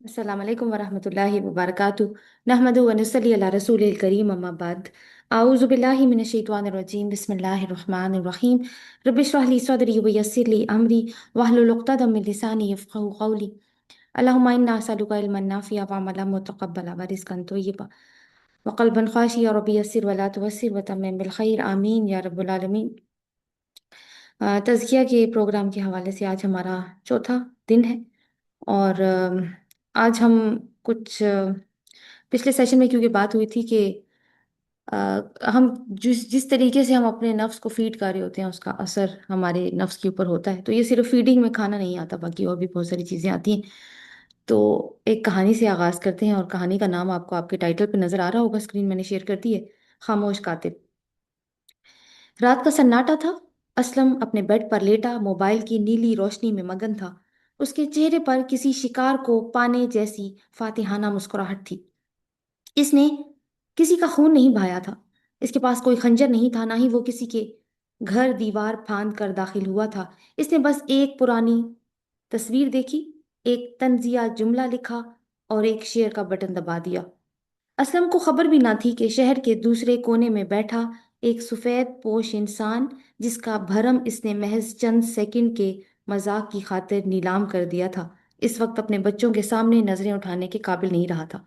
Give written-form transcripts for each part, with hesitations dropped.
अस्सलाम वालेकुम वरहमतुल्लाहि वबरकातुहू नहमदु व नसल्ली अला रसूलिल करीम अम्मा बाद आऊज़ु बिल्लाहि मिनश शैतानिर रजीम बिस्मिल्लाहिर रहमानिर रहीम रब्बि इश्रह ली सदरी व यस्सिर ली अमरी वहलुल उक़दतम मिन लिसानी यफ़क़हू क़ौली अल्लाहुम्मा इन्ना असअलुका इल्मन नाफ़िअ व अमलन मुतक़ब्बला व रिज़्क़न तय्यिबा व क़ल्बन ख़ाशिअ रब्बी यस्सिर व ला तुअस्सिर व तम्मिम बिल ख़ैर आमीन या रब्बल आलमीन। तज़किया के प्रोग्राम के हवाले से आज हमारा चौथा दिन है और आज हम कुछ पिछले सेशन में क्योंकि बात हुई थी कि अ, हम जिस जिस तरीके से हम अपने नफ्स को फीड कर रहे होते हैं उसका असर हमारे नफ्स के ऊपर होता है। तो ये सिर्फ फीडिंग में खाना नहीं आता, बाकी और भी बहुत सारी चीज़ें आती हैं। तो एक कहानी से आगाज़ करते हैं और कहानी का नाम आपको आपके टाइटल पे नज़र आ रहा होगा, स्क्रीन मैंने शेयर कर दी है। खामोश कातिल। रात का सन्नाटा था। असलम अपने बेड पर लेटा मोबाइल की नीली रोशनी में मगन था। उसके चेहरे पर किसी शिकार को पाने जैसी फातिहाना मुस्कुराहट थी। इसने किसी का खून नहीं बहाया था। इसके पास कोई खंजर नहीं था, ना ही वो किसी के घर दीवार फांद कर दाखिल हुआ था। इसने बस एक पुरानी तस्वीर देखी, एक तंजिया जुमला लिखा और एक शेर का बटन दबा दिया। असलम को खबर भी ना थी कि शहर के दूसरे कोने में बैठा एक सफ़ेद पोश इंसान, जिसका भरम इसने महज चंद सेकंड के मजाक की खातिर नीलाम कर दिया था, इस वक्त अपने बच्चों के सामने नजरें उठाने के काबिल नहीं रहा था।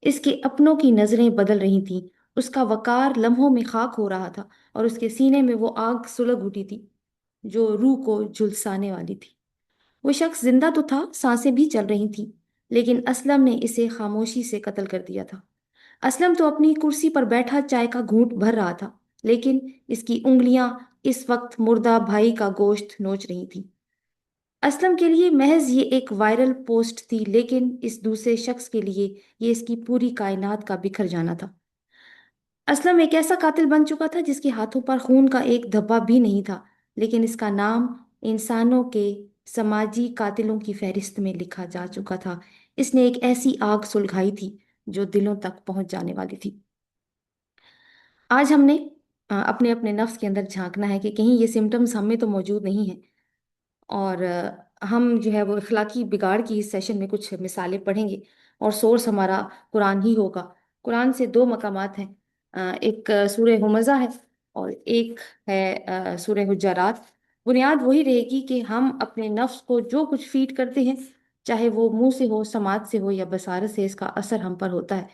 इसके अपनों की नजरें बदल रही थीं। उसका वकार लम्हों में खाक हो रहा था और उसके सीने में वो आग सुलग उठी थी जो रूह को झुलसाने वाली थी। वो शख्स जिंदा तो था, सांसें भी चल रही थीं, लेकिन असलम ने इसे खामोशी से कत्ल कर दिया था। असलम तो अपनी कुर्सी पर बैठा चाय का घूंट भर रहा था, लेकिन इसकी उंगलियां इस वक्त मुर्दा भाई का गोश्त नोच रही थीं। असलम के लिए महज ये एक वायरल पोस्ट थी, लेकिन इस दूसरे शख्स के लिए ये इसकी पूरी कायनात का बिखर जाना था। असलम एक ऐसा कातिल बन चुका था जिसके हाथों पर खून का एक धब्बा भी नहीं था, लेकिन इसका नाम इंसानों के समाजी कातिलों की फहरिस्त में लिखा जा चुका था। इसने एक ऐसी आग सुलगाई थी जो दिलों तक पहुंच जाने वाली थी। आज हमने अपने अपने नफ्स के अंदर झांकना है कि कहीं ये सिम्टम्स हम में तो मौजूद नहीं है। और हम जो है वो इखलाकी बिगाड़ की इस सेशन में कुछ मिसालें पढ़ेंगे और सोर्स हमारा कुरान ही होगा। कुरान से दो मकामात हैं, एक सूरह हुमज़ा है और एक है सूरह हुज्जरात। बुनियाद वही रहेगी कि हम अपने नफ्स को जो कुछ फीड करते हैं, चाहे वो मुंह से हो, समाज से हो या बसारत से, इसका असर हम पर होता है।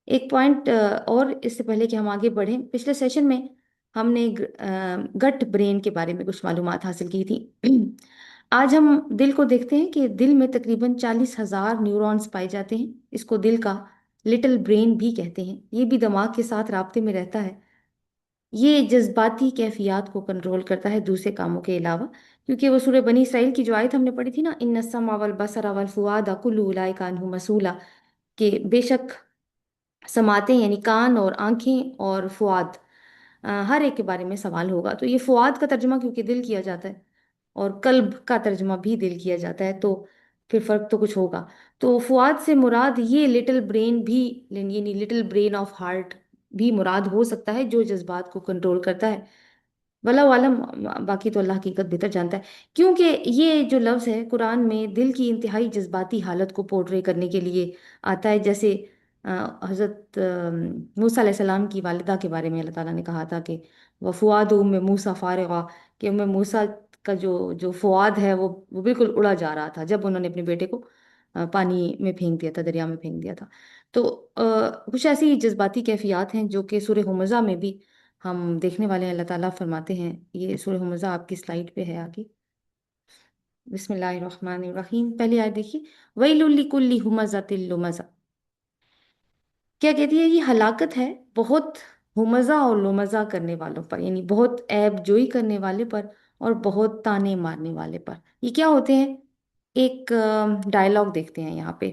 एक पॉइंट और इससे पहले कि हम आगे बढ़ें, पिछले सेशन में हमने गट ब्रेन के बारे में कुछ मालूमात हासिल की थी। आज हम दिल को देखते हैं कि दिल में तकरीबन 40,000 न्यूरॉन्स पाए जाते हैं। इसको दिल का लिटिल ब्रेन भी कहते हैं। ये भी दिमाग के साथ राब्ते में रहता है। ये जज्बाती कैफियत को कंट्रोल करता है दूसरे कामों के अलावा, क्योंकि वो सूरह बनी इसराइल की जो आयत हमने पढ़ी थी ना, इन्ना समा वल बसरा वल फुआदा कुल्लु उलाइका अन्हु मसूला, कि बेशक समाते यानी कान और आंखें और फुआद, हर एक के बारे में सवाल होगा। तो ये फुआद का तर्जुमा क्योंकि दिल किया जाता है और कल्ब का तर्जुमा भी दिल किया जाता है, तो फिर फर्क तो कुछ होगा। तो फुआद से मुराद ये लिटिल ब्रेन भी, यानी लिटिल ब्रेन ऑफ हार्ट भी मुराद हो सकता है, जो जज्बात को कंट्रोल करता है। वल्लाहु आलम, बाकी तो अल्लाह हकीकत बेहतर जानता है। क्योंकि ये जो लफ्ज़ है कुरान में दिल की इंतहाई जज्बाती हालत को पोर्ट्रे करने के लिए आता है। जैसे हज़रत मूसा अलैहिस्सलाम की वालिदा के बारे में अल्लाह ताला ने कहा था कि वह फुआद उम्मे मूसा फारिगा, कि उम्मे मूसा का जो जो फुआद है वो बिल्कुल उड़ा जा रहा था जब उन्होंने अपने बेटे को पानी में फेंक दिया था, दरिया में फेंक दिया था। तो कुछ ऐसी जज्बाती कैफियत हैं जो कि सूरह हुमज़ा में भी हम देखने वाले हैं। अल्लाह ताला फरमाते हैं, ये सूरह हुमज़ा आपकी स्लाइड पे है आगे। बिस्मिल्लाहिर्रहमानिर्रहीम, पहली आयत देखिए। वैलुल लिकुल्लि हुमज़ातिल लुमज़ा। क्या कहती है? ये हलाकत है बहुत हुमज़ा और लुमज़ा करने वालों पर, यानी बहुत ऐब जोई करने वाले पर और बहुत ताने मारने वाले पर। ये क्या होते हैं? एक डायलॉग देखते हैं यहाँ पे।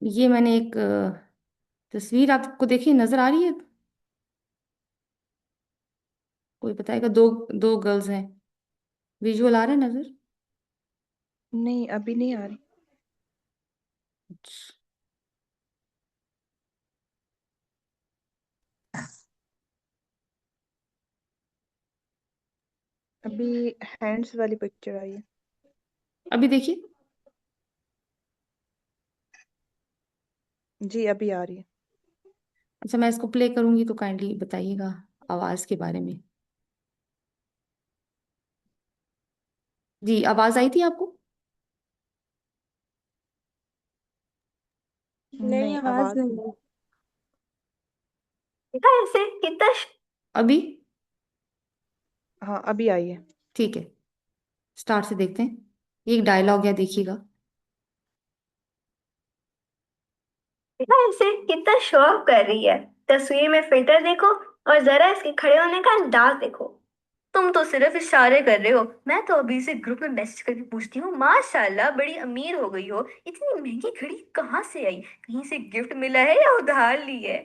ये मैंने एक तस्वीर आपको देखी, नजर आ रही है? कोई बताएगा? दो दो गर्ल्स हैं। विजुअल आ रहा है नजर? नहीं, अभी नहीं आ रही। अभी हैंड्स वाली पिक्चर आई है। अभी देखिए। जी अभी आ रही है। अच्छा, मैं इसको प्ले करूंगी तो काइंडली बताइएगा आवाज के बारे में। जी, आवाज आई थी आपको? नहीं, नहीं आवाज आवाज नहीं। नहीं। देखा ऐसे कितना अभी? हाँ अभी आई है। ठीक है, स्टार्ट से देखते हैं। ये एक डायलॉग है, देखिएगा। देखा ऐसे कितना शो ऑफ कर रही है। तस्वीर में फिल्टर देखो और जरा इसके खड़े होने का अंदाज देखो। तुम तो सिर्फ इशारे कर रहे हो, मैं तो अभी से ग्रुप में मैसेज करके पूछती हूँ, माशाल्लाह बड़ी अमीर हो गई हो, इतनी महंगी घड़ी कहाँ से आई, कहीं से गिफ्ट मिला है या उधार ली है।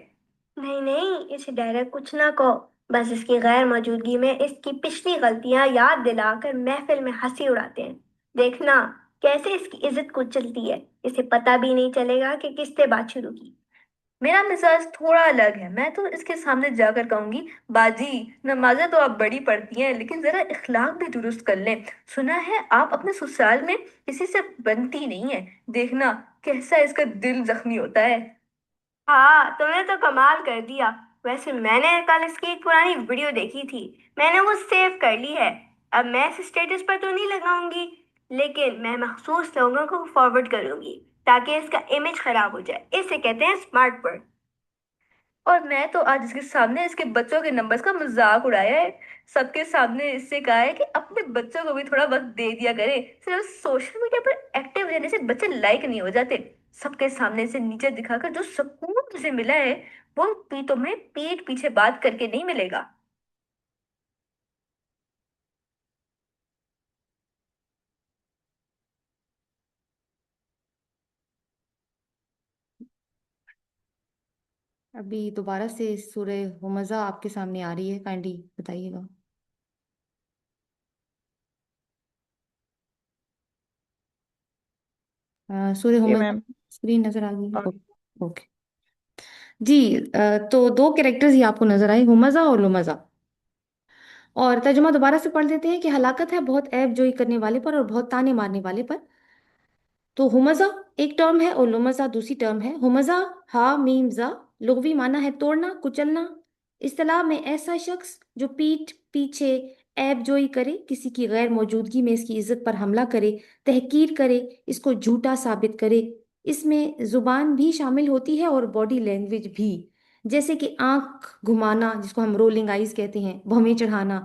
नहीं नहीं, इसे डायरेक्ट कुछ ना कहो। बस इसकी गैर मौजूदगी में इसकी पिछली गलतियां याद दिलाकर महफिल में हंसी उड़ाते हैं। देखना कैसे इसकी इज्जत कुचलती है। इसे पता भी नहीं चलेगा कि किससे बात शुरू की। मेरा मिजाज थोड़ा अलग है, मैं तो इसके सामने जाकर कहूंगी, बाजी नमाजें तो आप बड़ी पढ़ती हैं लेकिन जरा इखलाक भी दुरुस्त कर लें। सुना है आप अपने ससुराल में किसी से बनती नहीं है। देखना कैसा इसका दिल जख्मी होता है। हाँ, तुमने तो कमाल कर दिया। वैसे मैंने कल इसकी एक पुरानी वीडियो देखी थी। मैंने वो सेव कर ली है। अब मैं इसे स्टेटस पर तो नहीं लगाऊंगी, लेकिन मैं मखसूस लोगों को फॉरवर्ड करूंगी ताकि इसका इमेज खराब हो जाए। इसे कहते हैं स्मार्ट वर्क। और मैं तो आज इसके सामने इसके बच्चों के नंबर्स का मजाक उड़ाया है। सबके सामने इससे कहा है कि अपने बच्चों को भी थोड़ा वक्त दे दिया करे। सिर्फ सोशल मीडिया पर एक्टिव रहने से बच्चे लाइक नहीं हो जाते। सबके सामने इसे नीचे दिखाकर जो सुकून मुझे मिला है, वो भी तुम्हें पीठ पीछे बात करके नहीं मिलेगा। अभी दोबारा से सूरह हुमज़ा आपके सामने आ रही है, काइंडली बताइएगा। सूरह ये हुमज़ा मैम। स्क्रीन नजर आ गई है? और ओके। जी, तो दो कैरेक्टर्स ही आपको नजर आए, हुमज़ा और लुमज़ा। और तर्जुमा दोबारा से पढ़ लेते हैं कि हलाकत है बहुत ऐब जोई करने वाले पर और बहुत ताने मारने वाले पर। तो हुमज़ा एक टर्म है और लुमज़ा दूसरी टर्म है। हुमज़ा हा मीम जा, लुग़वी माना है तोड़ना कुचलना। इस्तिलाह में ऐसा शख्स जो पीठ पीछे ऐब जोई करे, किसी की गैर मौजूदगी में इसकी इज्जत पर हमला करे, तहकीर करे, इसको झूठा साबित करे। इसमें जुबान भी शामिल होती है और बॉडी लैंग्वेज भी, जैसे कि आंख घुमाना जिसको हम रोलिंग आइज कहते हैं, भौहें चढ़ाना,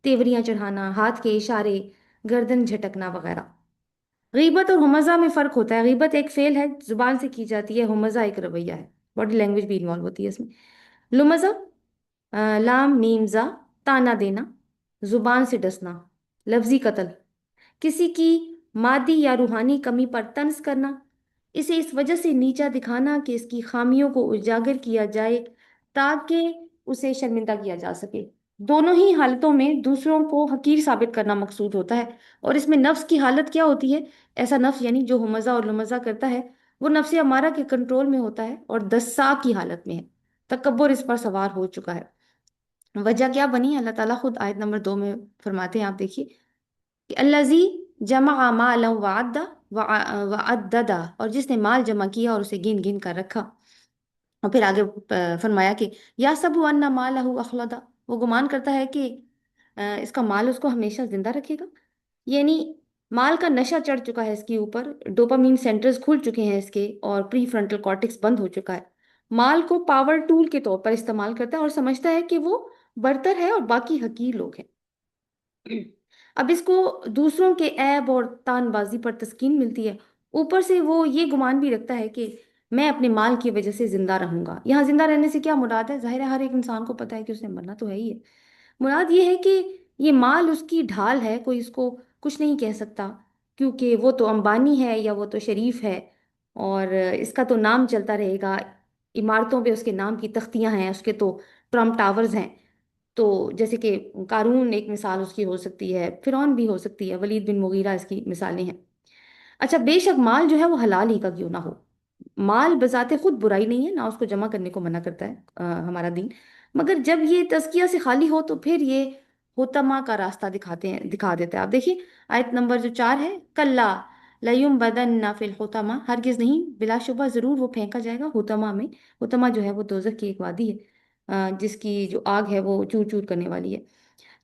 तेवरियां चढ़ाना, हाथ के इशारे, गर्दन झटकना वगैरह। गीबत और हुमज़ा में फ़र्क होता है। गीबत एक फेल है, जुबान से की जाती है। हुमज़ा एक रवैया है, बॉडी लैंग्वेज भी इन्वॉल्व होती है इसमें। लुमज़ा लाम मीम ज़ा, ताना देना, जुबान से डसना, लफ्जी कत्ल, किसी की मादी या रूहानी कमी पर तंज करना, इसे इस वजह से नीचा दिखाना कि इसकी खामियों को उजागर किया जाए ताकि उसे शर्मिंदा किया जा सके। दोनों ही हालतों में दूसरों को हकीर साबित करना मकसूद होता है। और इसमें नफ्स की हालत क्या होती है? ऐसा नफ्स यानी जो हुमज़ा और लुमज़ा करता है, वो नफ्स अमारा के कंट्रोल में होता है और दस्सा की हालत में है। तकब्बुर इस पर सवार हो चुका है। वजह क्या बनी? अल्लाह ताला खुद आयत नंबर 2 में फरमाते हैं, आप देखिए कि अल्लाजी जमा माला वअद्दा वअद्ददा, और जिसने माल जमा किया और उसे गिन गिन कर रखा। और फिर आगे फरमाया कि या सबु अन्ना मालहु अखलदा, वो गुमान करता है कि इसका माल उसको हमेशा जिंदा रखेगा। यानी माल का नशा चढ़ चुका है इसके ऊपर, डोपामीन सेंटर्स खुल चुके हैं इसके और प्री फ्रंटल कॉर्टेक्स बंद हो चुका है। माल को पावर टूल के तौर पर इस्तेमाल करता है और समझता है कि वो बरतर है और बाकी हकीर लोग हैं। अब इसको दूसरों के ऐब और तानबाजी पर तस्कीन मिलती है। ऊपर से वो ये गुमान भी रखता है कि मैं अपने माल की वजह से जिंदा रहूंगा। यहाँ जिंदा रहने से क्या मुराद है? जाहिर है हर एक इंसान को पता है कि उसने मरना तो है ही है। मुराद ये है कि ये माल उसकी ढाल है, कोई इसको कुछ नहीं कह सकता, क्योंकि वो तो अंबानी है या वो तो शरीफ है और इसका तो नाम चलता रहेगा। इमारतों पे उसके नाम की तख्तियां हैं, उसके तो ट्रम्प टावर्स हैं। तो जैसे कि कारून एक मिसाल उसकी हो सकती है, फिरौन भी हो सकती है, वलीद बिन मुगीरा इसकी मिसालें हैं। अच्छा, बेशक माल जो है वो हलाल ही का क्यों ना हो, माल बजाते खुद बुराई नहीं है, ना उसको जमा करने को मना करता है हमारा दीन। मगर जब ये तज़किया से खाली हो तो फिर ये हुतमा का रास्ता दिखा देता है। आप देखिए आयत नंबर जो 4 है, कल्ला लयुम बदन फिल हुतमा, हरगिज नहीं, बिलाशुबा जरूर वो फेंका जाएगा हुतमा में। हुतमा जो है वो दोजख की एक वादी है, जिसकी जो आग है वो चूर चूर करने वाली है।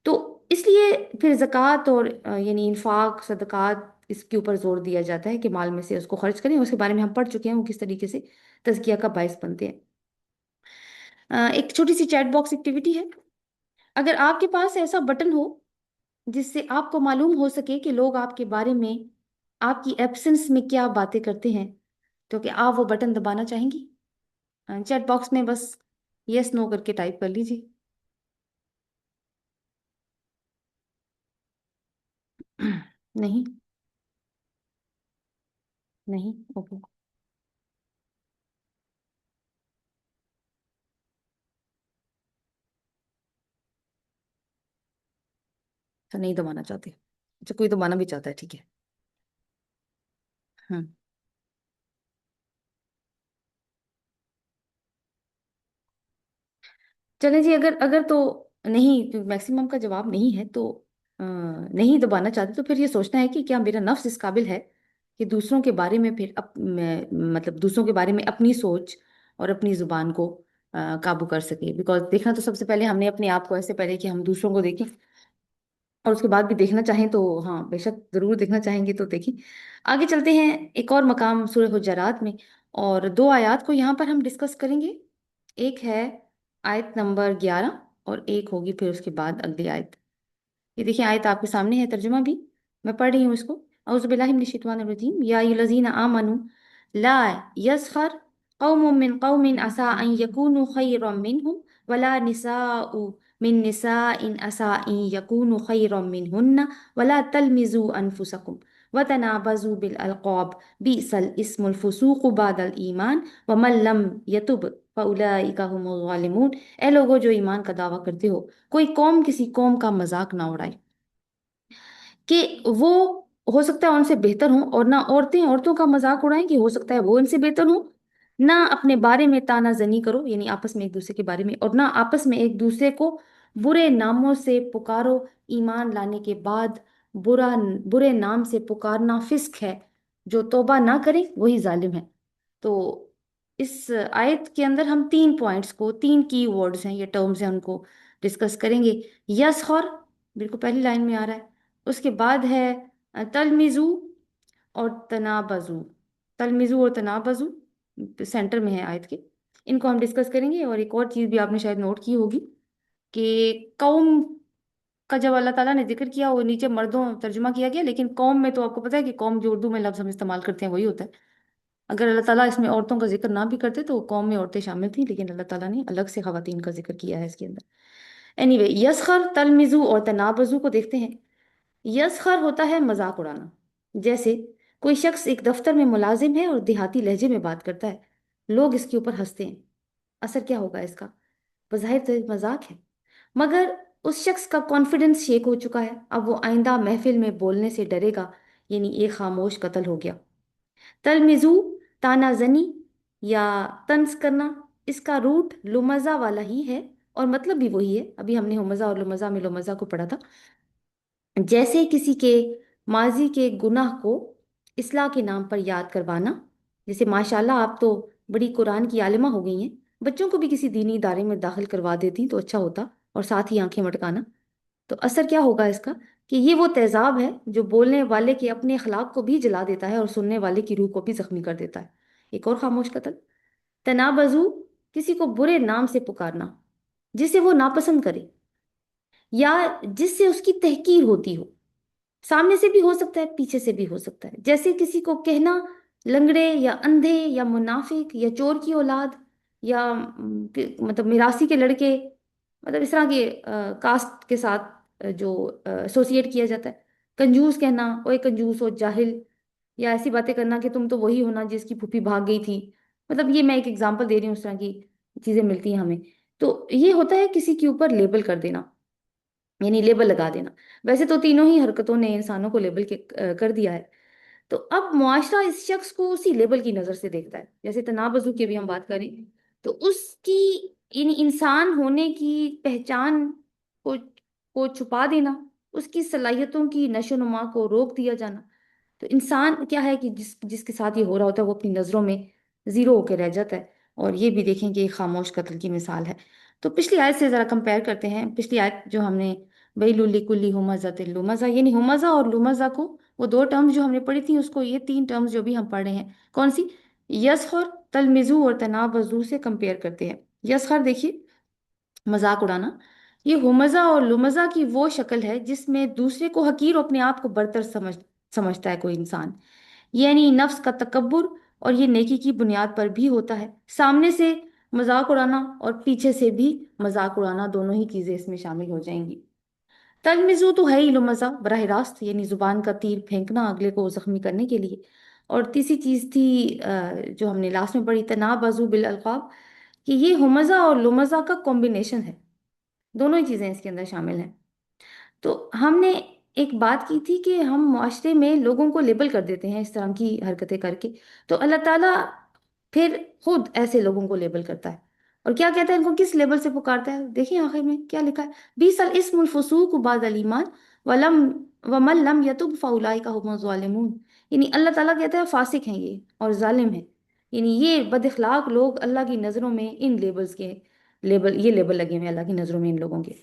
तो इसलिए फिर ज़कात और यानी इन्फाक सदकात, इसके ऊपर जोर दिया जाता है कि माल में से उसको खर्च करें। उसके बारे में हम पढ़ चुके हैं वो किस तरीके से तज़किया का बायस बनते हैं। एक छोटी सी चैट बॉक्स एक्टिविटी है। अगर आपके पास ऐसा बटन हो जिससे आपको मालूम हो सके कि लोग आपके बारे में आपकी एब्सेंस में क्या बातें करते हैं, तो क्या आप वो बटन दबाना चाहेंगी? चैट बॉक्स में बस यस नो करके टाइप कर लीजिए। नहीं, नहीं, ओके। तो नहीं दबाना चाहते? अच्छा, कोई दबाना भी चाहता है, ठीक है। हम्म। चलें जी, अगर अगर तो नहीं, तो मैक्सिमम का जवाब नहीं है, तो नहीं दबाना चाहते, तो फिर ये सोचना है कि क्या मेरा नफ्स इस काबिल है कि दूसरों के बारे में फिर मतलब दूसरों के बारे में अपनी सोच और अपनी जुबान को काबू कर सके। बिकॉज देखना तो सबसे पहले हमने अपने आप को, ऐसे पहले कि हम दूसरों को देखें, और उसके बाद भी देखना चाहें तो हाँ बेशक जरूर देखना चाहेंगे तो देखें। आगे चलते हैं एक और मकाम सूरह हुजरात में, और दो आयत को यहाँ पर हम डिस्कस करेंगे। एक है आयत नंबर 11, और एक होगी फिर उसके बाद अगली आयत। ये देखिए आयत आपके सामने है, तर्जुमा भी मैं पढ़ रही हूँ इसको। औज़ु बिल्लाहि मिनश शैतानिर रजीम, या अय्युहल्लज़ीना आमनू ला यस्खर कौमुम मिन कौमिन असा अन यकूनु खैरम मिनहुम वला निसाउ मिन निसाइन असा अन यकूनु खैरम मिनहुन्ना वला तलमिजू अनफुसकुम वतनाबजू बिल अलक़ाब बिसल इस्मुल फुसूक़ु बादल ईमान वमन लम यतुब फउलाइका हुमुल ज़ालिमून। ए लोगो जो ईमान का दावा करते हो, कोई कौम किसी कौम का मजाक ना उड़ाए कि वो हो सकता है उनसे बेहतर हो, और ना औरतें औरतों का मजाक उड़ाएं कि हो सकता है वो इनसे बेहतर हो। ना अपने बारे में तानाजनी करो, यानी आपस में एक दूसरे के बारे में, और ना आपस में एक दूसरे को बुरे नामों से पुकारो। ईमान लाने के बाद बुरे नाम से पुकारना फिस्क है। जो तौबा ना करे वही जालिम है। तो इस आयत के अंदर हम तीन पॉइंट्स को, तीन की वर्ड्स हैं, ये टर्म्स हैं, उनको डिस्कस करेंगे। यसखर बिल्कुल पहली लाइन में आ रहा है। उसके बाद है तलमिजू और तनाबजू। तलमिजू और तनाबजू सेंटर में है आयत के। इनको हम डिस्कस करेंगे। और एक और चीज़ भी आपने शायद नोट की होगी कि कौम का जब अल्लाह ताला ने जिक्र किया, वो नीचे मर्दों तर्जुमा किया गया, लेकिन कौम में तो आपको पता है कि कौम जो उर्दू में लफ्ज़ हम इस्तेमाल करते हैं वही होता है। अगर अल्लाह ताला इसमें औरतों का जिक्र ना भी करते तो कौम में औरतें शामिल थी, लेकिन अल्लाह ताला ने अलग से खवातीन का जिक्र किया है इसके अंदर। एनीवे, यसखर तलमिजू और तनाबजू को देखते हैं। यसखर होता है मजाक उड़ाना। जैसे कोई शख्स एक दफ्तर में मुलाजिम है और देहाती लहजे में बात करता है, लोग इसके ऊपर हंसते हैं। असर क्या होगा इसका? बज़ाहिर तो एक मजाक है, मगर उस शख्स का कॉन्फिडेंस शेक हो चुका है। अब वो आइंदा महफिल में बोलने से डरेगा, यानी एक खामोश कत्ल हो गया। तलमिजू तानाजनी या तंज करना, इसका रूट लुमजा वाला ही है और मतलब भी वही है। अभी हमने हुमजा और लुमजा में लुमजा को पढ़ा था। जैसे किसी के माजी के गुनाह को इस्लाह के नाम पर याद करवाना। जैसे माशाल्लाह आप तो बड़ी कुरान की आलिमा हो गई हैं, बच्चों को भी किसी दीनी इदारे में दाखिल करवा देती तो अच्छा होता, और साथ ही आंखें मटकाना। तो असर क्या होगा इसका कि ये वो तेजाब है जो बोलने वाले के अपने अखलाक को भी जला देता है और सुनने वाले की रूह को भी जख्मी कर देता है। एक और खामोश कत्ल। तनाबजू, किसी को बुरे नाम से पुकारना जिसे वो नापसंद करे या जिससे उसकी तहकीर होती हो। सामने से भी हो सकता है, पीछे से भी हो सकता है। जैसे किसी को कहना लंगड़े या अंधे या मुनाफिक या चोर की औलाद, या मतलब मिरासी के लड़के, मतलब इस तरह के कास्ट के साथ जो एसोसिएट किया जाता है। कंजूस कहना, ओए कंजूस हो जाहिल, या ऐसी बातें करना कि तुम तो वही हो ना जिसकी फूफी भाग गई थी। मतलब ये मैं एक एग्जांपल दे रही हूँ, उस तरह की चीजें मिलती हैं हमें। तो ये होता है किसी के ऊपर लेबल कर देना, यानी लेबल लगा देना। वैसे तो तीनों ही हरकतों ने इंसानों को लेबल कर दिया है। तो अब मुआशरा इस शख्स को उसी लेबल की नजर से देखता है। जैसे तनाबजू की भी हम बात करें तो उसकी इन इंसान होने की पहचान को کو छुपा देना, उसकी सलाहियतों की नशो नुमा को रोक दिया जाना। तो इंसान क्या है कि जिसके साथ ये हो रहा होता है वो अपनी नज़रों में ज़ीरो होकर रह जाता है। और ये भी देखें कि एक खामोश कत्ल की मिसाल है। तो पिछली आयत से ज़रा कंपेयर करते हैं। पिछली आयत जो हमने वैलुल लिकुल्ली हुमज़तिल लुमज़ा, यानी हुमज़ा और लुमज़ा को, वो दो टर्म्स जो हमने पढ़ी थी, उसको ये तीन टर्म्स जो भी हम पढ़ रहे हैं, कौन सी, यसखर, तलमिजू और तनाबजू से कंपेयर करते हैं। यसखर देखिए, मजाक उड़ाना। ये हुमजा और लुमजा की वो शक्ल है जिसमें दूसरे को हकीर और अपने आप को बरतर समझता है कोई इंसान, यानी नफ्स का तकब्बुर। और ये नेकी की बुनियाद पर भी होता है। सामने से मजाक उड़ाना और पीछे से भी मजाक उड़ाना, दोनों ही चीजें इसमें शामिल हो जाएंगी। तलमिजू तो है ही लुमजा, बराह रास्त, यानी जुबान का तीर फेंकना अगले को जख्मी करने के लिए। और तीसरी चीज थी जो हमने लास्ट में पढ़ी, तनाबजू बिल अलकाब, कि ये हुमजा और लुमजा का कॉम्बिनेशन है। दोनों ही चीजें इसके अंदर शामिल हैं। तो हमने एक बात की थी कि हम मुआशरे में लोगों को लेबल कर देते हैं इस तरह की हरकतें करके। तो अल्लाह ताला फिर खुद ऐसे लोगों को लेबल करता है। और क्या कहता है, इनको किस लेबल से पुकारता है? देखिए आखिर में क्या लिखा है, बीसल इस्मुल फुसूक बादल ईमान वलम वमन लम यतुब फउलाइका हुमुज़ ज़ालिमून। यानी अल्लाह ताला कहता है फासिक हैं ये और जालिम हैं, यानी ये बदअखलाक लोग अल्लाह की नज़रों में इन लेबल्स के, ये लेबल लगे हुए हैं अल्लाह की नज़रों में इन लोगों के।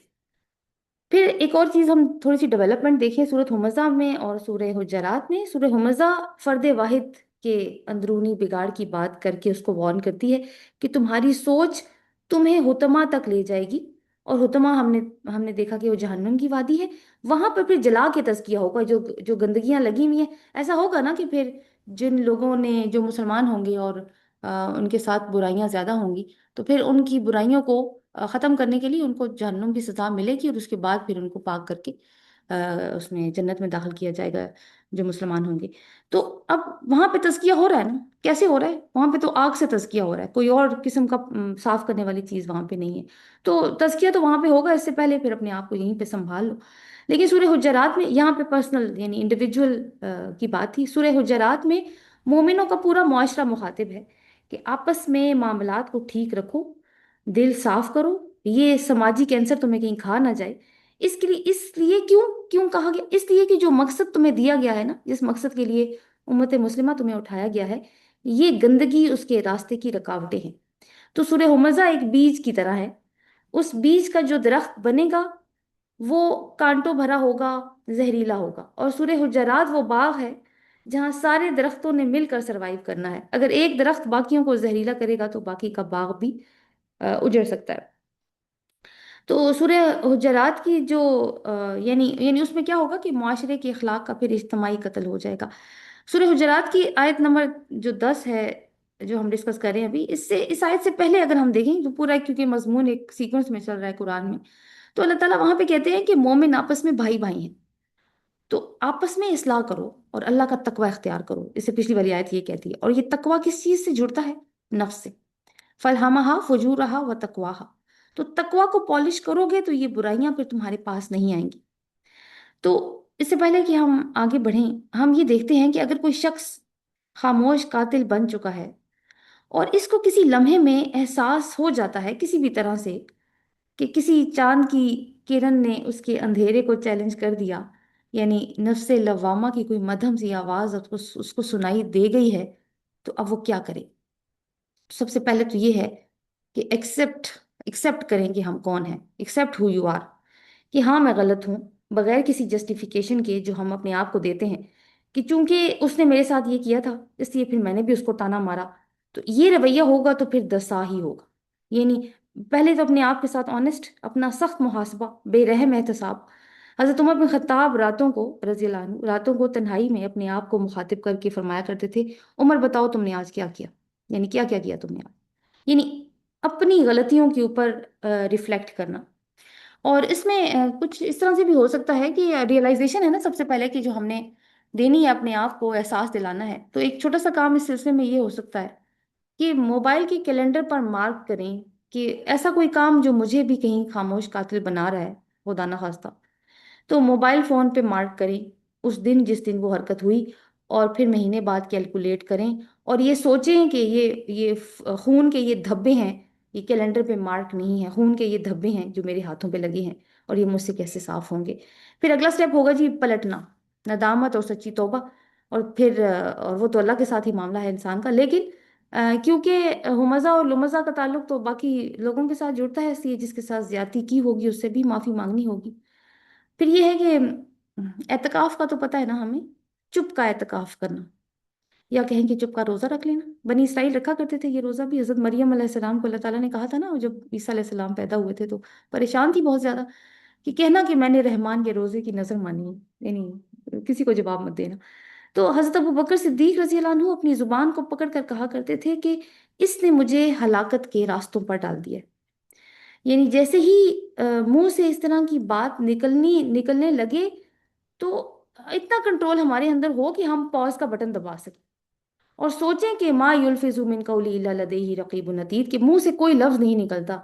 फिर एक और चीज़ हम थोड़ी सी डेवलपमेंट देखें सूरत हुमज़ा में और सूरह हुजरात में। सूरह हुमज़ा फर्द वाहिद के अंदरूनी बिगाड़ की बात करके उसको वार्न करती है कि तुम्हारी सोच तुम्हें हुतमा तक ले जाएगी। और हुतमा हमने हमने देखा कि वो जहन्नम की वादी है। वहां पर फिर जला के तज़किया होगा, जो जो गंदगियां लगी हुई हैं। ऐसा होगा ना कि फिर जिन लोगों ने, जो मुसलमान होंगे और उनके साथ बुराइयां ज्यादा होंगी, तो फिर उनकी बुराइयों को खत्म करने के लिए उनको जहन्नुम की सजा मिलेगी और उसके बाद फिर उनको पाक करके उसमें जन्नत में दाखिल किया जाएगा, जो मुसलमान होंगे। तो अब वहां पे तज़किया हो रहा है ना, कैसे हो रहा है? वहां पे तो आग से तज़किया हो रहा है, कोई और किस्म का साफ करने वाली चीज वहां पे नहीं है। तो तज़किया तो वहां पे होगा, इससे पहले फिर अपने आप को यहीं पे संभाल लो। लेकिन सूरह हुजरात में यहाँ पे पर्सनल यानी इंडिविजुअल की बात थी। सूरह हुजरात में मोमिनों का पूरा मुआशरा मुखातिब है कि आपस में मामलात को ठीक रखो, दिल साफ करो, ये समाजी कैंसर तुम्हें कहीं खा ना जाए। इसके लिए, इसलिए क्यों क्यों कहा गया? इसलिए कि जो मकसद तुम्हें दिया गया है ना, जिस मकसद के लिए उम्मत मुस्लिमा तुम्हें उठाया गया है, ये गंदगी उसके रास्ते की रुकावटें हैं। तो सूरह हुमज़ा एक बीज की तरह है। उस बीज का जो दरख्त बनेगा वो कांटों भरा होगा, जहरीला होगा। और सूरह हुजरात वो बाग है जहाँ सारे दरख्तों ने मिलकर सरवाइव करना है। अगर एक दरख्त बाकियों को जहरीला करेगा तो बाकी का बाग भी उजड़ सकता है। तो सूरह हुजरात की जो यानी यानी उसमें क्या होगा कि मुआशरे के अखलाक का फिर इज्तमाही कत्ल हो जाएगा। सूरह हुजरात की आयत नंबर जो 10 है, जो हम डिस्कस कर रहे हैं अभी, इससे, इस आयत से पहले अगर हम देखें तो पूरा, क्योंकि मजमून एक सीक्वेंस में चल रहा है कुरान में, तो अल्लाह ताला वहां पे कहते हैं कि मोमिन आपस में भाई भाई हैं। तो आपस में इस्लाह करो और अल्लाह का तकवा इख्तियार करो। इससे पिछली वाली आयत ये कहती है। और ये तकवा किस चीज से जुड़ता है? नफ्स से। फलहमहा फुजूरहा व तकवाहा। तो तकवा को पॉलिश करोगे तो ये बुराइयां फिर तुम्हारे पास नहीं आएंगी। तो इससे पहले कि हम आगे बढ़ें, हम ये देखते हैं कि अगर कोई शख्स खामोश कातिल बन चुका है और इसको किसी लम्हे में एहसास हो जाता है किसी भी तरह से कि किसी चांद की किरण ने उसके अंधेरे को चैलेंज कर दिया, यानी नफ्से लवामा की कोई मध्यम सी आवाज उसको उसको सुनाई दे गई है, तो अब वो क्या करे? सबसे पहले तो ये है कि एक्सेप्ट एक्सेप्ट करें कि हम कौन हैं। एक्सेप्ट हु यू आर, कि हाँ मैं गलत हूँ, बगैर किसी जस्टिफिकेशन के जो हम अपने आप को देते हैं कि चूंकि उसने मेरे साथ ये किया था इसलिए फिर मैंने भी उसको ताना मारा। तो ये रवैया होगा तो फिर दसा ही होगा। यानी पहले तो अपने आप के साथ ऑनेस्ट, अपना सख्त मुहासबा, बेरहम एहतसाब। हजरत उमर बिन खत्ताब रातों को, रजी अल्लाह अन्हु, रातों को तन्हाई में अपने आप को मुखातिब करके फरमाया करते थे, उमर बताओ तुमने आज क्या किया, यानी क्या क्या किया तुमने आज। यानी अपनी गलतियों के ऊपर रिफ्लेक्ट करना। और इसमें कुछ इस तरह से भी हो सकता है कि रियलाइजेशन है ना, सबसे पहले कि जो हमने देनी है अपने आप को एहसास दिलाना है। तो एक छोटा सा काम इस सिलसिले में ये हो सकता है कि मोबाइल के कैलेंडर पर मार्क करें कि ऐसा कोई काम जो मुझे भी कहीं खामोश कातिल बना रहा है, खुदा ना खास्ता, तो मोबाइल फोन पे मार्क करें उस दिन जिस दिन वो हरकत हुई, और फिर महीने बाद कैलकुलेट करें और ये सोचें कि ये खून के ये धब्बे हैं ये कैलेंडर पे मार्क नहीं है, खून के ये धब्बे हैं जो मेरे हाथों पे लगे हैं, और ये मुझसे कैसे साफ होंगे। फिर अगला स्टेप होगा जी पलटना, नदामत और सच्ची तौबा। और फिर और वो तो अल्लाह के साथ ही मामला है इंसान का, लेकिन क्योंकि हुमज़ा और लुमज़ा का ताल्लुक तो बाकी लोगों के साथ जुड़ता है, इसलिए जिसके साथ ज्यादती की होगी उससे भी माफ़ी मांगनी होगी। फिर ये है कि एतकाफ का तो पता है ना हमें, चुप का एतकाफ करना, या कहें कि चुप का रोजा रख लेना। बनी इसराइल रखा करते थे ये रोजा भी। हजरत मरियम अलैहिस्सलाम को अल्लाह ताला ने कहा था ना, जब ईसा अलैहिस्सलाम पैदा हुए थे तो परेशान थी बहुत ज्यादा, कि कहना कि मैंने रहमान के रोजे की नजर मानी है, नहीं किसी को जवाब मत देना। तो हजरत अबू बकर सिद्दीक रजी अल्लाह अन्हु अपनी जुबान को पकड़ कर कहा करते थे कि इसने मुझे हलाकत के रास्तों पर डाल दिया। यानी जैसे ही मुंह से इस तरह की बात निकलने लगे, तो इतना कंट्रोल हमारे अंदर हो कि हम पॉज का बटन दबा सकें और सोचें कि मा युल्फिजु मिन कौली इल्ला लदैहि रकीबुन अतीद, के मुंह से कोई लफ्ज नहीं निकलता,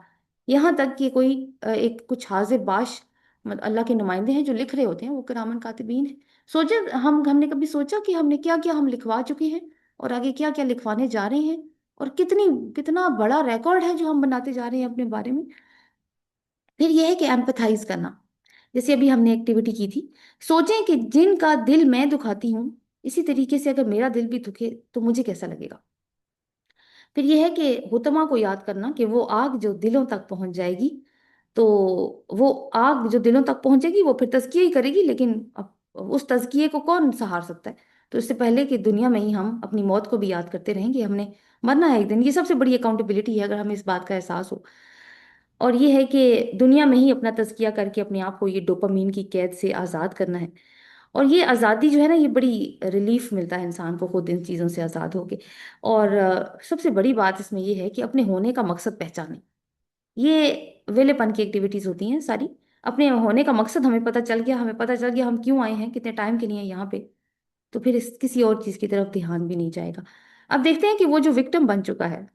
यहाँ तक कि कोई एक कुछ हाजिर बाश मतलब अल्लाह के नुमाइंदे हैं जो लिख रहे होते हैं, वो किरामन कातिबीन हैं। सोचे हमने कभी सोचा कि हमने क्या क्या हम लिखवा चुके हैं और आगे क्या क्या लिखवाने जा रहे हैं, और कितना बड़ा रिकॉर्ड है जो हम बनाते जा रहे हैं अपने बारे में। फिर यह है कि एम्पथाइज करना, जैसे अभी हमने एक्टिविटी की थी। सोचें कि जिनका दिल मैं दुखाती हूँ, इसी तरीके से अगर मेरा दिल भी दुखे तो मुझे कैसा लगेगा। फिर यह है कि हुतमा को याद करना कि वो आग जो दिलों तक पहुंच जाएगी, तो वो आग जो दिलों तक पहुंचेगी वो फिर तज़किया ही करेगी, लेकिन अब उस तज़किए को कौन सहार सकता है। तो इससे पहले कि दुनिया में ही हम अपनी मौत को भी याद करते रहेंगे, हमने मरना है एक दिन, ये सबसे बड़ी अकाउंटेबिलिटी है अगर हमें इस बात का एहसास हो। और ये है कि दुनिया में ही अपना तज़किया करके अपने आप को ये डोपामीन की कैद से आज़ाद करना है। और ये आज़ादी जो है ना, ये बड़ी रिलीफ मिलता है इंसान को खुद इन चीज़ों से आज़ाद होके। और सबसे बड़ी बात इसमें ये है कि अपने होने का मकसद पहचानें। ये वेलेपन की एक्टिविटीज़ होती हैं सारी। अपने होने का मकसद हमें पता चल गया, हमें पता चल गया हम क्यों आए हैं, कितने टाइम के लिए हैं यहाँ पे, तो फिर किसी और चीज़ की तरफ ध्यान भी नहीं जाएगा। अब देखते हैं कि वो जो विक्टिम बन चुका है,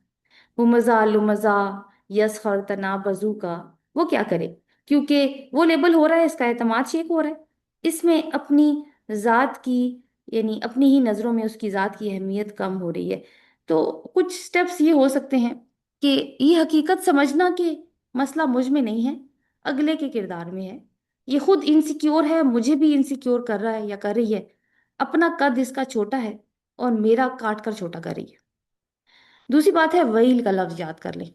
हुमज़ा लुमज़ा यसखर तनाबजू का, वो क्या करे, क्योंकि वो लेबल हो रहा है, इसका एतमाद शेक हो रहा है, इसमें अपनी ज़ात की, यानी अपनी ही नज़रों में उसकी ज़ात की अहमियत कम हो रही है। तो कुछ स्टेप्स ये हो सकते हैं कि ये हकीकत समझना कि मसला मुझ में नहीं है, अगले के किरदार में है। ये खुद इनसिक्योर है, मुझे भी इनसिक्योर कर रहा है या कर रही है, अपना कद इसका छोटा है और मेरा काट कर छोटा कर रही है। दूसरी बात है वहील का लफ्ज याद कर लें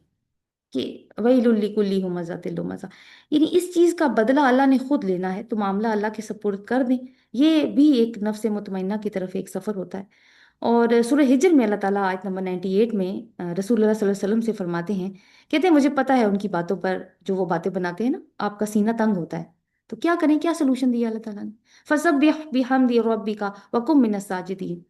कि वही लुल्ली कुल्ली हो मजा तिल्लो मजा, यानी इस चीज का बदला अल्लाह ने खुद लेना है, तो मामला अल्लाह के सुपुर्द कर दें। ये भी एक नफ्स मुतमइन्ना की तरफ एक सफर होता है। और सूरह हिजर में अल्लाह ताला आयत नंबर 98 में रसूलुल्लाह सल्लल्लाहु अलैहि वसल्लम से फरमाते हैं, कहते हैं मुझे पता है उनकी बातों पर, जो वो बातें बनाते हैं ना, आपका सीना तंग होता है, तो क्या करें, क्या सोल्यूशन दिया अल्लाह ताला ने, फसब्बिह बिहम्दि रब्बिका वकुम मिनस साजिदीन,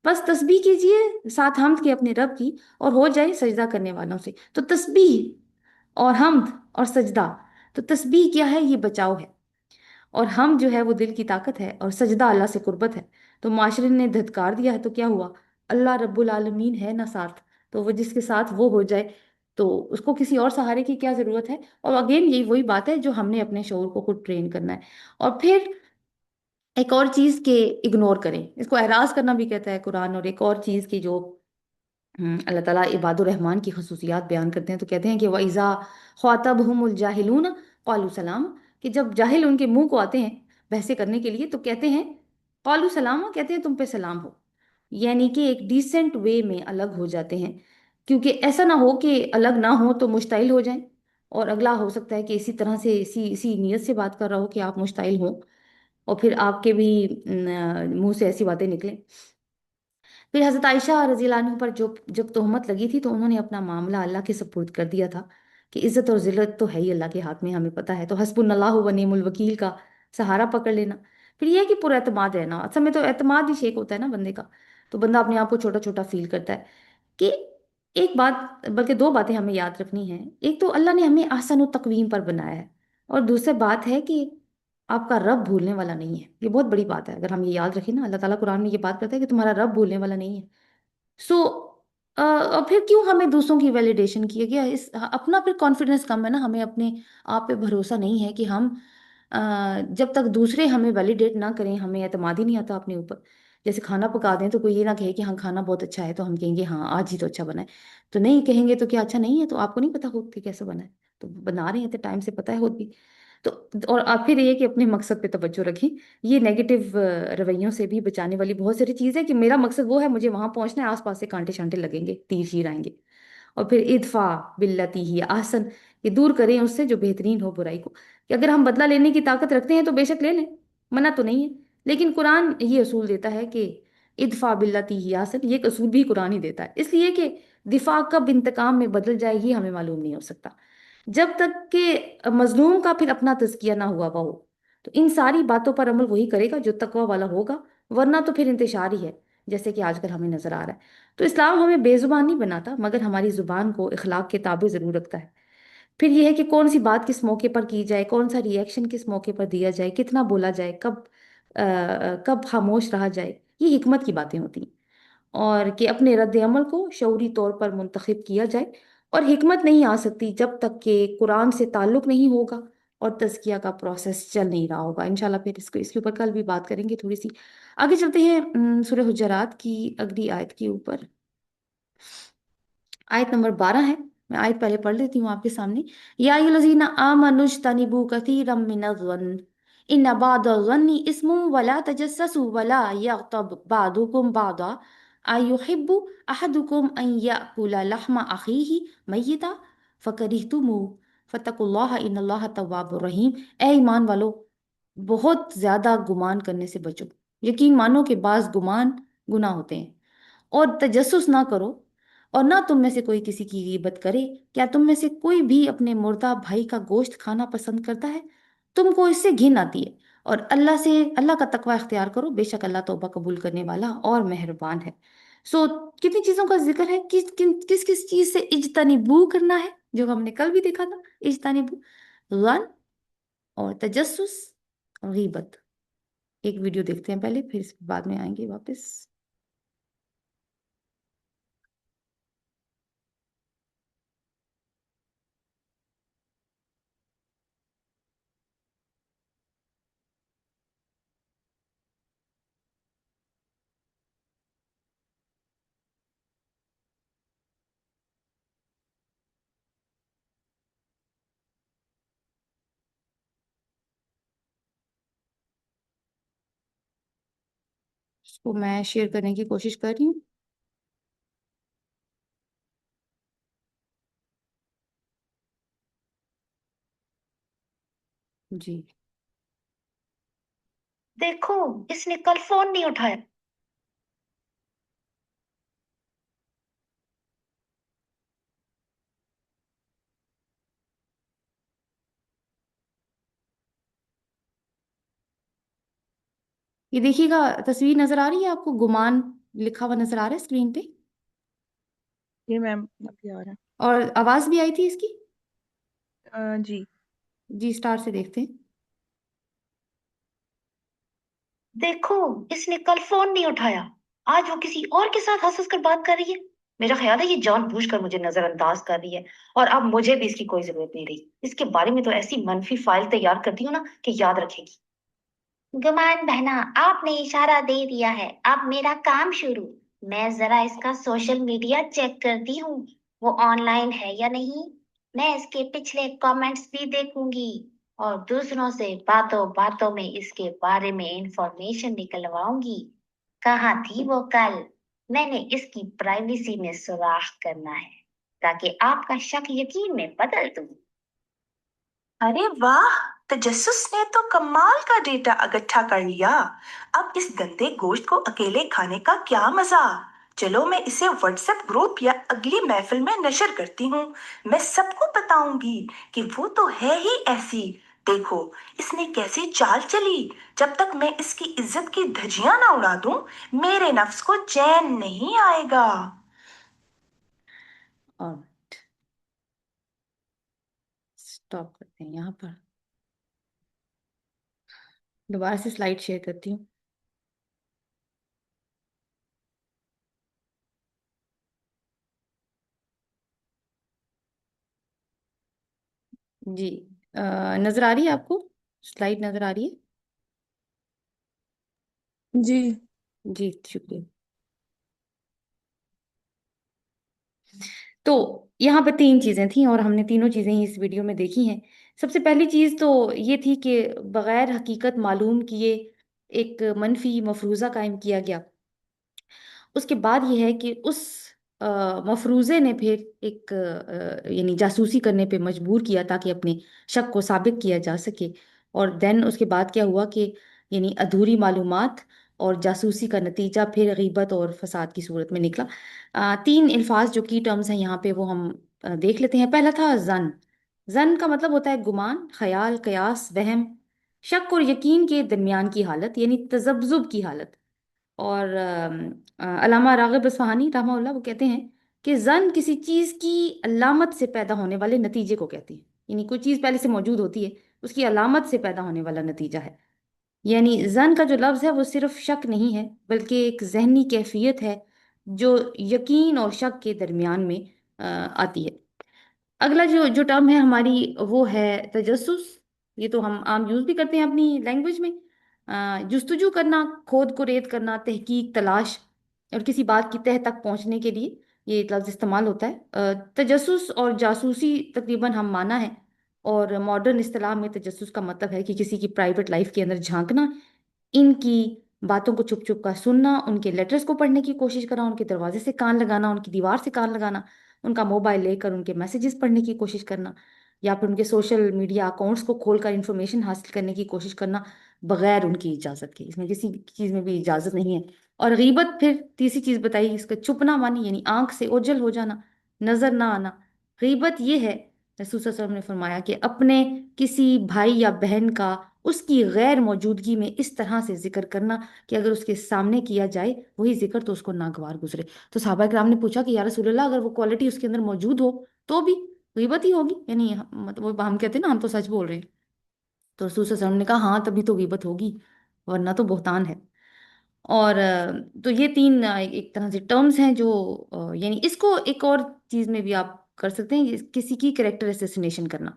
बस तस्बीह कीजिए साथ हमद के अपने रब की, और हो जाए सजदा करने वालों से। तो तस्बीह और हमद और सजदा, तो तस्बीह क्या है, ये बचाव है, और हम जो है वो दिल की ताकत है, और सजदा अल्लाह से कुर्बत है। तो माशरे ने धत्कार दिया है तो क्या हुआ, अल्लाह रब्बुल आलमीन है ना साथ, तो वो जिसके साथ वो हो जाए, तो उसको किसी और सहारे की क्या ज़रूरत है। और अगेन यही वही बात है जो हमने अपने शौर को खुद ट्रेन करना है। और फिर एक और चीज़ के इग्नोर करें, इसको एराज करना भी कहता है कुरान। और एक और चीज़ की जो अल्लाह ताला इबादुर रहमान की खसूसियात बयान करते हैं, तो कहते हैं कि वइज़ा ख़ातबहुमुल जाहिलून क़ालू सलाम, कि जब जाहिल उनके मुंह को आते हैं बहसे करने के लिए, तो कहते हैं क़ालू सलाम, कहते हैं तुम पे सलाम हो, यानी कि एक डिसेंट वे में अलग हो जाते हैं। क्योंकि ऐसा ना हो कि अलग ना हो तो मुश्ताइल हो जाएं, और अगला हो सकता है कि इसी तरह से इसी इसी नीयत से बात कर रहा हो कि आप मुश्ताइल हो, और फिर आपके भी मुंह से ऐसी बातें निकलें। फिर हजरत आयशा रजी अल्लाह अन्हा पर जो जब तोहमत लगी थी, तो उन्होंने अपना मामला अल्लाह के सुपुर्द कर दिया था कि इज्जत और जिल्लत तो है ही अल्लाह के हाथ में, हमें पता है, तो हस्बुनल्लाहु व निअमुल वकील का सहारा पकड़ लेना। फिर यह है कि पूरा एतमाद रहना, असल में तो एतमाद ही शेक होता है ना बंदे का, तो बंदा अपने आप को छोटा छोटा फील करता है। कि एक बात, बल्कि दो बातें हमें याद रखनी है, एक तो अल्लाह ने हमें आसन तकवीम पर बनाया है, और दूसरी बात है कि आपका रब भूलने वाला नहीं है। ये बहुत बड़ी बात है, अगर हम ये याद रखें ना, अल्लाह ताला कुरान में ये बात करता है कि तुम्हारा रब भूलने वाला नहीं है। सो और फिर क्यों हमें दूसरों की वैलिडेशन की है, क्या इस अपना फिर कॉन्फिडेंस कम है ना, हमें अपने आप पे भरोसा नहीं है कि हम जब तक दूसरे हमें वैलिडेट ना करें, हमें एतमाद ही नहीं आता अपने ऊपर। जैसे खाना पका दें तो कोई ये ना कहे कि हाँ खाना बहुत अच्छा है तो हम कहेंगे हाँ आज ही तो अच्छा बना है। तो नहीं कहेंगे तो क्या अच्छा नहीं है, तो आपको नहीं पता खुद कि कैसे बना है, तो बना रहे हैं तो टाइम से पता है खुद भी। तो और आप फिर ये कि अपने मकसद पे तवज्जो रखें। ये नेगेटिव रवैयों से भी बचाने वाली बहुत सारी चीज़ है कि मेरा मकसद वो है, मुझे वहां पहुंचना है, आसपास से कांटे शांटे लगेंगे, तीर शीर आएंगे। और फिर इदफा बिल्लती ही आसन, ये दूर करें उससे जो बेहतरीन हो बुराई को। कि अगर हम बदला लेने की ताकत रखते हैं तो बेशक ले लें, मना तो नहीं है। लेकिन कुरान ये असूल देता है कि इदफा बिल्लती ही आसन, ये एक असूल भी कुरान ही देता है, इसलिए कि दिफा कब इंतकाम में बदल जाए ये हमें मालूम नहीं हो सकता जब तक कि मजलूम का फिर अपना तज़किया ना हुआ हुआ हो। तो इन सारी बातों पर अमल वही करेगा जो तकवा वाला होगा, वरना तो फिर इंतशार ही है, जैसे कि आजकल हमें नजर आ रहा है। तो इस्लाम हमें बेजुबान नहीं बनाता, मगर हमारी जुबान को इखलाक के ताबे जरूर रखता है। फिर यह है कि कौन सी बात किस मौके पर की जाए, कौन सा रिएक्शन किस मौके पर दिया जाए, कितना बोला जाए, कब खामोश रहा जाए, ये हिकमत की बातें होती हैं। और कि अपने रद्द अमल को शऊरी तौर पर मुंतखब किया जाए। और हिकमत नहीं आ सकती जब तक कि कुरान से ताल्लुक नहीं होगा और तज़किया का प्रोसेस चल नहीं रहा होगा। इंशाल्लाह फिर इसको इसके ऊपर कल भी बात करेंगे थोड़ी सी। आगे चलते हैं सूरह हुजरात की अगली आयत के ऊपर। आयत नंबर 12 है। मैं आयत पहले पढ़ लेती हूँ आपके सामने। या अय्युहल्लज़ीना आमनुज्तनिबू कसीरम मिनज़्ज़न्न इन्न बअदज़-ज़न्नि इस्मुन वला तजस्ससू वला यग़्तब बअदुकुम बअदा अयुहिब्बु अहदुकुम अन याकुला लहमा अखीही मय्यिता फकरिहतुमू फत्तकुल्लाह इन्नल्लाह तव्वाबुर रहीम। ए ईमान वालो, बहुत ज्यादा गुमान करने से बचो। यकीन मानो कि बाज गुमान गुनाह होते हैं। और तजस्सुस ना करो, और ना तुम में से कोई किसी की गीबत करे। क्या तुम में से कोई भी अपने मुर्दा भाई का गोश्त खाना पसंद करता है? तुमको इससे घिन आती है। और अल्लाह का तकवा इख्तियार करो, बेशक अल्लाह तौबा कबूल करने वाला और मेहरबान है। सो कितनी चीजों का जिक्र है, किस किस चीज से इज्तनिबू करना है, जो हमने कल भी देखा था। इज्तनिबू गन और तजस्सुस और गीबत। एक वीडियो देखते हैं पहले, फिर इसके बाद में आएंगे वापस। इसको मैं शेयर करने की कोशिश कर रही हूँ। जी। देखो, इसने कल फोन नहीं उठाया। ये देखिएगा, तस्वीर नजर आ रही है आपको, गुमान लिखा हुआ नजर आ रहा है स्क्रीन पे। जी मैम, अभी आ रहा और आवाज भी आई थी इसकी। है। जी। जी, स्टार से देखते हैं। देखो, इसने कल फोन नहीं उठाया। आज वो किसी और के साथ हंस हंस कर बात कर रही है। मेरा ख्याल है ये जानबूझकर मुझे नजरअंदाज कर रही है। और अब मुझे भी इसकी कोई जरूरत नहीं रही। इसके बारे में तो ऐसी मनफी फाइल तैयार करती हूँ ना कि याद रखेगी। गुमान बहना, आपने इशारा दे दिया है, अब मेरा काम शुरू। मैं जरा इसका सोशल मीडिया चेक करती हूँ, वो ऑनलाइन है या नहीं। मैं इसके पिछले कमेंट्स भी देखूंगी और दूसरों से बातों बातों में इसके बारे में इंफॉर्मेशन निकलवाऊंगी। कहाँ थी वो कल? मैंने इसकी प्राइवेसी में सुराख करना है ताकि आपका शक यकीन में बदल दूं। अरे वाह, तजस्सुस ने तो कमाल का डेटा इकट्ठा कर लिया। अब इस गंदे गोश्त को अकेले खाने का क्या मजा। चलो मैं इसे व्हाट्सएप ग्रुप या अगली महफिल में नशर करती हूँ। मैं सबको बताऊंगी कि वो तो है ही ऐसी। देखो, इसने कैसी चाल चली। जब तक मैं इसकी इज्जत की धज्जियां ना उड़ा दूं, मेरे नफ्स को चैन नहीं आएगा। और स्टॉप करते हैं यहाँ पर। दोबारा से स्लाइड शेयर करती हूँ। जी। अ, नजर आ रही है आपको? स्लाइड नजर आ रही है? जी। जी शुक्रिया। तो यहाँ पे तीन चीजें थी और हमने तीनों चीजें ही इस वीडियो में देखी हैं। सबसे पहली चीज तो ये थी कि बगैर हकीकत मालूम किए एक मनफी मफरूजा कायम किया गया। उसके बाद ये है कि उस मफरूजे ने फिर एक यानी जासूसी करने पे मजबूर किया ताकि अपने शक को साबित किया जा सके। और देन उसके बाद क्या हुआ कि यानी अधूरी मालूमात और जासूसी का नतीजा फिर गीबत और फसाद की सूरत में निकला। तीन अल्फाज जो की टर्म्स हैं यहाँ पे वो हम देख लेते हैं। पहला था जन। जन का मतलब होता है गुमान, ख्याल, कयास, वहम, शक और यकीन के दरमियान की हालत यानी तजब्जुब की हालत। और अल्लामा रागिब अस्फहानी रहमहुल्लाह वो कहते हैं कि जन किसी चीज की अलामत से पैदा होने वाले नतीजे को कहते हैं। यानी कोई चीज पहले से मौजूद होती है, उसकी अलामत से पैदा होने वाला नतीजा है। यानी जन का जो लफ्ज है वो सिर्फ शक नहीं है बल्कि एक जहनी कैफियत है जो यकीन और शक के दरमियान में आती है। अगला जो जो टर्म है हमारी वो है तजस्सुस। ये तो हम आम यूज भी करते हैं अपनी लैंग्वेज में। जुस्तजू करना, खोद कुरेद करना, तहकीक, तलाश और किसी बात की तह तक पहुंचने के लिए ये लफ्ज इस्तेमाल होता है। तजस्सुस और जासूसी तकरीबन हम माना है। और मॉडर्न इस्तेलाह में तजस्सुस का मतलब है कि किसी की प्राइवेट लाइफ के अंदर झांकना, इनकी बातों को छुप छुप कर सुनना, उनके लेटर्स को पढ़ने की कोशिश करना, उनके दरवाजे से कान लगाना, उनकी दीवार से कान लगाना, उनका मोबाइल लेकर उनके मैसेजेस पढ़ने की कोशिश करना, या फिर उनके सोशल मीडिया अकाउंट्स को खोलकर इंफॉर्मेशन हासिल करने की कोशिश करना बगैर उनकी इजाज़त के। इसमें किसी चीज़ में भी इजाज़त नहीं है। और गीबत फिर तीसरी चीज़ बताई, इसका छुपना मानी यानी आंख से ओझल हो जाना, नजर ना आना। गीबत ये है, रसूल सल्लल्लाहु अलैहि वसल्लम ने फरमाया कि अपने किसी भाई या बहन का उसकी गैर मौजूदगी में इस तरह से जिक्र करना कि अगर उसके सामने किया जाए वही जिक्र तो उसको नागवार गुजरे। तो सहाबा किराम ने पूछा कि या रसूलल्लाह अगर वो क्वालिटी उसके अंदर मौजूद हो तो भी गीबत ही होगी, यानी मतलब वो हम कहते हैं ना हम तो सच बोल रहे हैं। तो रसूल सल्लल्लाहु अलैहि वसल्लम ने कहा हाँ तभी तो गीबत होगी, वरना तो बुहतान है। और तो ये तीन एक तरह से टर्म्स हैं जो यानी इसको एक और चीज में भी आप कर सकते हैं, किसी की कैरेक्टर असैसिनेशन करना।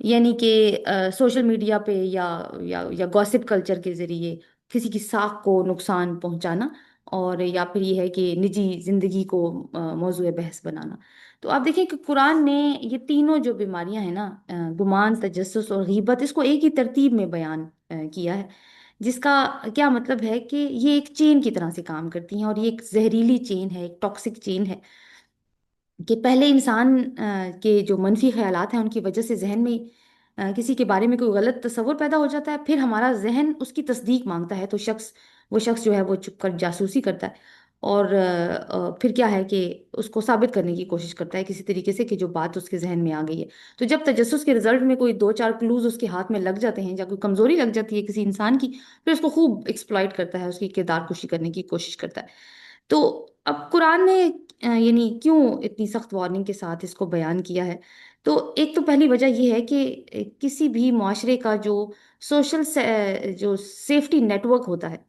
यानी कि सोशल मीडिया पे या गॉसिप कल्चर के जरिए किसी की साख को नुकसान पहुंचाना, और या फिर ये है कि निजी जिंदगी को मौजूए बहस बनाना। तो आप देखें कि कुरान ने ये तीनों जो बीमारियां हैं ना, गुमान, तजस्सुस और गीबत, इसको एक ही तरतीब में बयान किया है। जिसका क्या मतलब है कि ये एक चेन की तरह से काम करती हैं और ये एक जहरीली चेन है, एक टॉक्सिक चेन है। कि पहले इंसान के जो मनफी ख्यालात हैं उनकी वजह से जहन में किसी के बारे में कोई गलत तस्वुर पैदा हो जाता है, फिर हमारा जहन उसकी तस्दीक मांगता है तो वो शख्स जो है वो चुप कर जासूसी करता है। और फिर क्या है कि उसको साबित करने की कोशिश करता है किसी तरीके से कि जो बात उसके जहन में आ गई है। तो जब तजस्सुस के रिजल्ट में कोई दो चार क्लूज उसके हाथ में लग जाते हैं या कोई कमजोरी लग जाती है किसी इंसान की, फिर उसको खूब एक्सप्लॉइट करता है, उसकी किरदार कुशी करने की कोशिश करता है। तो अब कुरान ने यानी क्यों इतनी सख्त वार्निंग के साथ इसको बयान किया है? तो एक तो पहली वजह यह है कि किसी भी मुआशरे का जो जो सेफ्टी नेटवर्क होता है,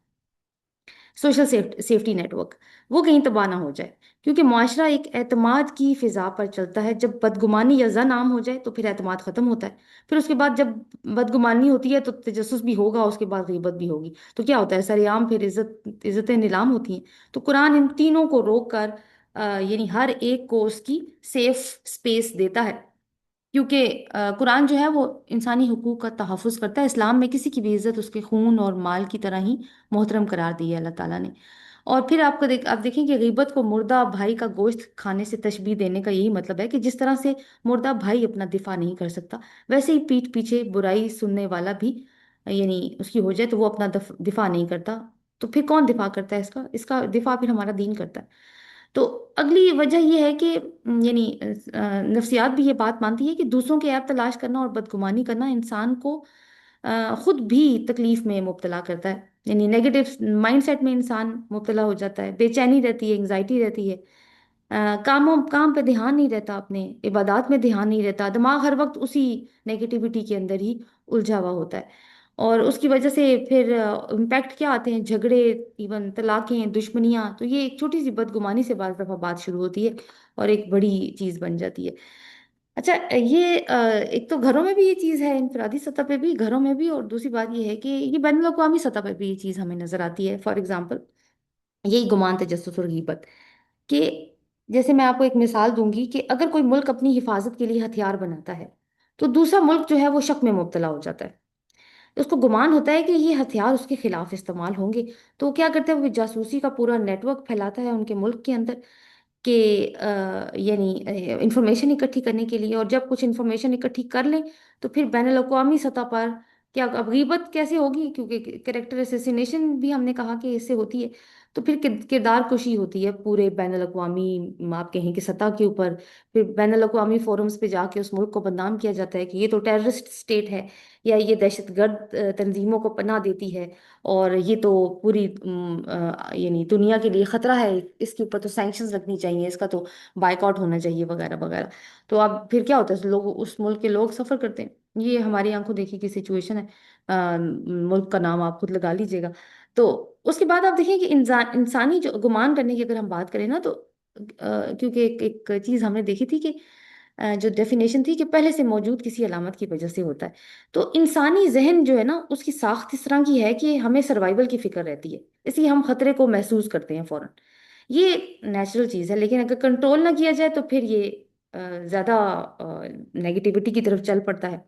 सोशल सेफ्टी नेटवर्क, वो कहीं तबाह ना हो जाए। क्योंकि मुआशरा एक एतमाद की फिजा पर चलता है। जब बदगुमानी या जन आम हो जाए तो फिर एतमाद खत्म होता है। फिर उसके बाद जब बदगुमानी होती है तो तजस्सुस भी होगा, उसके बाद गीबत भी होगी। तो क्या होता है, सरेआम फिर इज्जतें नीलाम होती हैं। तो कुरान इन तीनों को रोक कर यानी हर एक को उसकी सेफ स्पेस देता है। क्योंकि कुरान जो है वो इंसानी हुकूक का तहफ़्फ़ुज़ करता है। इस्लाम में किसी की भी इज्जत उसके खून और माल की तरह ही मोहतरम करार दी है अल्लाह ताला ने। और फिर आप देखें कि गीबत को मुर्दा भाई का गोश्त खाने से तशबीह देने का यही मतलब है कि जिस तरह से मुर्दा भाई अपना दिफा नहीं कर सकता, वैसे ही पीठ पीछे बुराई सुनने वाला भी यानी उसकी हो जाए तो वो अपना दिफा नहीं करता। तो फिर कौन दिफा करता है इसका इसका दिफा फिर हमारा दीन करता है। तो अगली वजह यह है कि यानी नफ्सियात भी ये बात मानती है कि दूसरों के ऐप तलाश करना और बदगुमानी करना इंसान को खुद भी तकलीफ में मुब्तला करता है। यानी नेगेटिव माइंडसेट में इंसान मुब्तला हो जाता है, बेचैनी रहती है, एंग्जाइटी रहती है, काम पे ध्यान नहीं रहता, अपने इबादत में ध्यान नहीं रहता, दिमाग हर वक्त उसी नेगेटिविटी के अंदर ही उलझा हुआ होता है। और उसकी वजह से फिर इम्पैक्ट क्या आते हैं, झगड़े, इवन तलाकें, दुश्मनियां। तो ये एक छोटी सी बदगुमानी से बाज़ दफ़ा बात शुरू होती है और एक बड़ी चीज़ बन जाती है। अच्छा, ये एक तो घरों में भी ये चीज़ है, इनफरादी सतह पे भी, घरों में भी, और दूसरी बात ये है कि ये बैन अवी सतह पे भी ये चीज़ हमें नजर आती है। फॉर एग्जाम्पल, यही गुमान, तजस्सुस और गीबत कि, जैसे मैं आपको एक मिसाल दूंगी कि अगर कोई मुल्क अपनी हिफाजत के लिए हथियार बनाता है, तो दूसरा मुल्क जो है वो शक में मुब्तला हो जाता है। उसको गुमान होता है कि ये हथियार उसके खिलाफ इस्तेमाल होंगे। तो वो क्या करता है, वो जासूसी का पूरा नेटवर्क फैलाता है उनके मुल्क के अंदर, कि यानी इंफॉर्मेशन इकट्ठी करने के लिए। और जब कुछ इंफॉर्मेशन इकट्ठी कर लें, तो फिर बैन अवी सतह पर, क्या अब गीबत कैसे होगी, क्योंकि कैरेक्टर असैसिनेशन भी हमने कहा कि इससे होती है। तो फिर किरदार कुशी होती है पूरे बैन अवी, आप कहें कि सतह के ऊपर। फिर बैन अवी फोरम्स पे जाके उस मुल्क को बदनाम किया जाता है कि ये तो टेररिस्ट स्टेट है, या ये दहशतगर्द तंजीमों को पनाह देती है, और ये तो पूरी यानी दुनिया के लिए खतरा है, इसके ऊपर तो सैंक्शंस लगनी चाहिए, इसका तो बायकॉट होना चाहिए, वगैरह वगैरह। तो अब फिर क्या होता है, लोग, उस मुल्क के लोग सफ़र करते हैं। ये हमारी आंखों देखी की सिचुएशन है। मुल्क का नाम आप खुद लगा लीजिएगा। तो उसके बाद आप देखिए कि इंसानी जो गुमान करने की अगर हम बात करें ना, तो क्योंकि एक चीज़ हमने देखी थी कि जो डेफिनेशन थी कि पहले से मौजूद किसी अलामत की वजह से होता है। तो इंसानी जहन जो है ना, उसकी साख्त इस तरह की है कि हमें सर्वाइवल की फिक्र रहती है, इसलिए हम खतरे को महसूस करते हैं फौरन। ये नेचुरल चीज़ है, लेकिन अगर कंट्रोल ना किया जाए तो फिर ये ज़्यादा नेगेटिविटी की तरफ चल पड़ता है।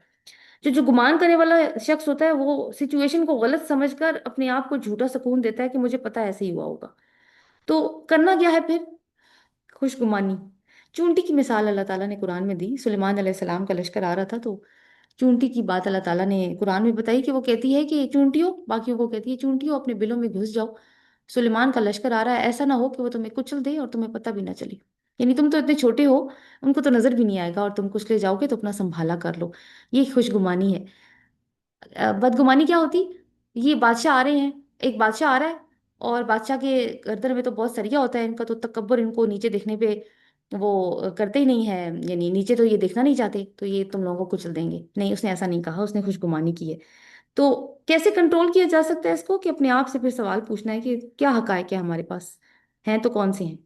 जो जो गुमान करने वाला शख्स होता है, वो सिचुएशन को गलत समझकर अपने आप को झूठा सुकून देता है कि मुझे पता है ऐसे ही हुआ होगा। तो करना क्या है फिर? खुशगुमानी। चूंटी की मिसाल अल्लाह ताला ने कुरान में दी। सुलेमान अलैहिस्सलाम का लश्कर आ रहा था, तो चूंटी की बात अल्लाह ताला ने कुरान में बताई कि वो कहती है कि चूंटियों, बाकियों को कहती है चूंटियों, अपने बिलों में घुस जाओ, सुलेमान का लश्कर आ रहा है, ऐसा ना हो कि वो तुम्हें कुचल दे और तुम्हें पता भी ना चले। यानी तुम तो इतने छोटे हो, उनको तो नजर भी नहीं आएगा, और तुम कुचले जाओगे तो अपना संभाला कर लो। ये खुशगुमानी है। बदगुमानी क्या होती? ये बादशाह आ रहे हैं, एक बादशाह आ रहा है, और बादशाह के गर्दन में तो बहुत सरिया होता है, इनका तो तकब्बुर, इनको नीचे देखने पे वो करते ही नहीं है, यानी नीचे तो ये देखना नहीं चाहते, तो ये तुम लोगों को कुचल देंगे। नहीं, उसने ऐसा नहीं कहा, उसने खुशगुमानी की है। तो कैसे कंट्रोल किया जा सकता है इसको? कि अपने आप से फिर सवाल पूछना है कि क्या हकायक है हमारे पास, हैं तो कौन से हैं।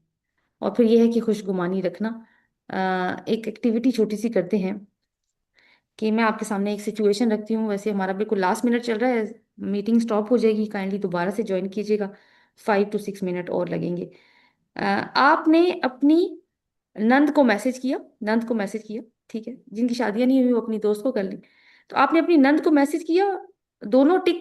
और फिर ये है कि खुशगुमानी रखना। एक एक्टिविटी छोटी सी करते हैं, कि मैं आपके सामने एक सिचुएशन रखती हूँ। वैसे हमारा बिल्कुल लास्ट मिनट चल रहा है, मीटिंग स्टॉप हो जाएगी, काइंडली दोबारा से ज्वाइन कीजिएगा। 5 to 6 मिनट और लगेंगे। आपने अपनी नंद को मैसेज किया, नंद को मैसेज किया, ठीक है, जिनकी शादियां नहीं हुई वो अपनी दोस्त को कर ली। तो आपने अपनी नंद को मैसेज किया, दोनों टिक